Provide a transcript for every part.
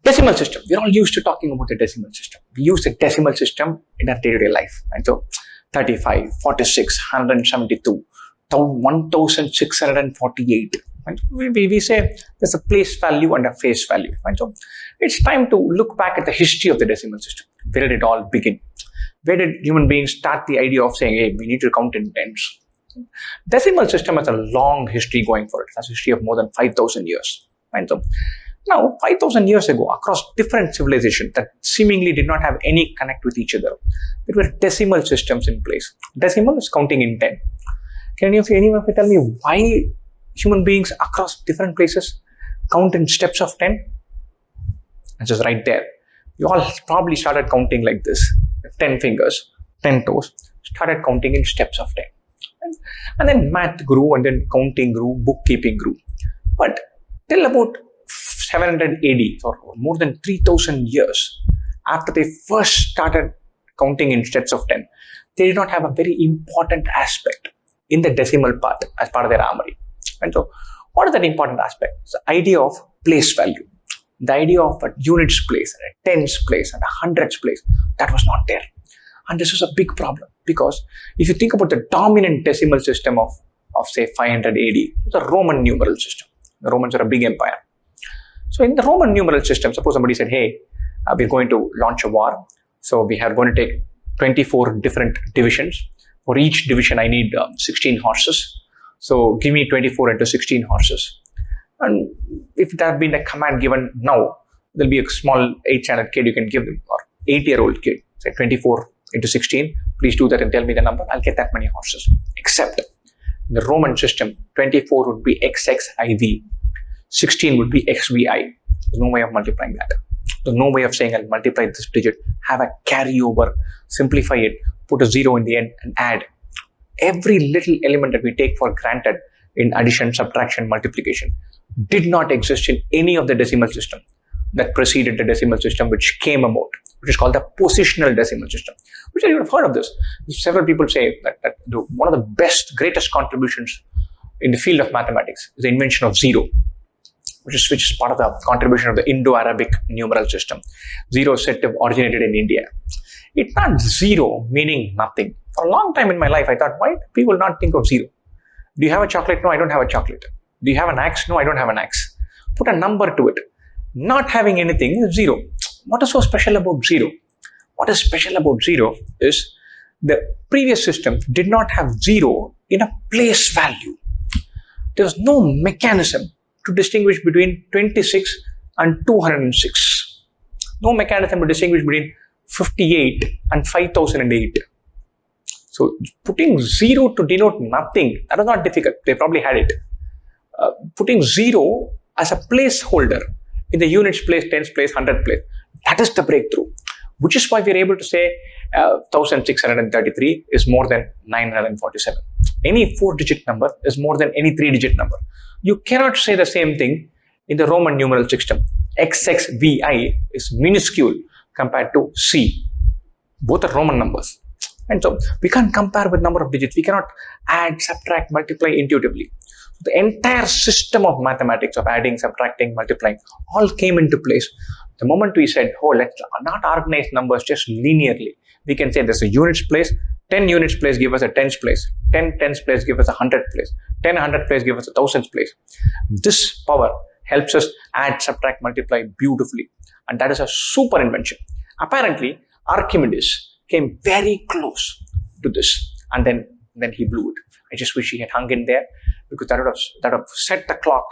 Decimal system. We're all used to talking about the decimal system. We use the decimal system in our day-to-day life. And so 35, 46, 172, 1648. And we say there's a place value and a face value. And so it's time to look back at the history of the decimal system. Where did it all begin? Where did human beings start the idea of saying, hey, we need to count in tens? Decimal system has a long history going for it. It has a history of more than 5,000 years. And so now, 5,000 years ago, across different civilizations that seemingly did not have any connect with each other, there were decimal systems in place. Decimal is counting in 10. Can anyone tell me why human beings across different places count in steps of 10? It's just right there. You all probably started counting like this. 10 fingers, 10 toes, started counting in steps of 10. And then math grew, and then counting grew, bookkeeping grew. But till about 700 AD, or more than 3,000 years after they first started counting in steps of 10, they did not have a very important aspect in the decimal part as part of their armory. And so, what is that important aspect? It's the idea of place value. The idea of a units place, and a tens place, and a hundreds place, that was not there. And this was a big problem, because if you think about the dominant decimal system of say 500 AD, it was a Roman numeral system. The Romans are a big empire. So in the Roman numeral system, suppose somebody said, hey, we're going to launch a war. So we are going to take 24 different divisions. For each division, I need 16 horses. So give me 24 into 16 horses. And if that had been a command given now, there'll be a small 8-channel kid you can give them, or 8-year-old kid, say 24 into 16, please do that and tell me the number, I'll get that many horses. Except in the Roman system, 24 would be XXIV, 16 would be XVI. There's no way of multiplying that. There's no way of saying I'll multiply this digit, have a carryover, simplify it, put a 0 in the end, and add. Every little element that we take for granted in addition, subtraction, multiplication did not exist in any of the decimal system that preceded the decimal system which came about, which is called the positional decimal system. Which you have heard of this. Several people say that one of the greatest contributions in the field of mathematics is the invention of zero, which is part of the contribution of the Indo-Arabic numeral system. Zero is said to have originated in India. It's not zero meaning nothing. For a long time in my life, I thought, why do people not think of zero? Do you have a chocolate? No, I don't have a chocolate. Do you have an axe? No, I don't have an axe. Put a number to it. Not having anything is zero. What is so special about zero? What is special about zero is the previous system did not have zero in a place value. There was no mechanism to distinguish between 26 and 206. No mechanism to distinguish between 58 and 5008. So putting zero to denote nothing, that was not difficult. They probably had it. Putting zero as a placeholder in the units place, tens place, 100 place, that is the breakthrough. Which is why we are able to say 1633 is more than 947. Any 4-digit number is more than any 3-digit number. You cannot say the same thing in the Roman numeral system. XXVI is minuscule compared to C. Both are Roman numbers. And so we can't compare with number of digits. We cannot add, subtract, multiply intuitively. The entire system of mathematics of adding, subtracting, multiplying all came into place. The moment we said, oh, let's not organize numbers just linearly. We can say there's a units place, 10 units place give us a tens place, 10 tens place give us a 100 place, 10 100 place give us a thousands place. This power helps us add, subtract, multiply beautifully. And that is a super invention. Apparently, Archimedes came very close to this, and then he blew it. I just wish he had hung in there, because that would have set the clock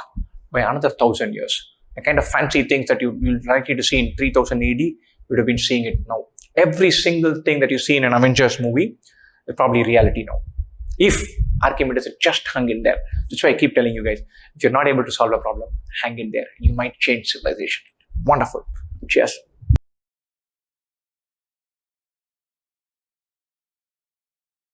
by another 1,000 years. The kind of fancy things that you're likely to see in 3000 AD, you would have been seeing it now. Every single thing that you see in an Avengers movie is probably reality now. If Archimedes had just hung in there. That's why I keep telling you guys, if you're not able to solve a problem, hang in there. You might change civilization. Wonderful. Cheers.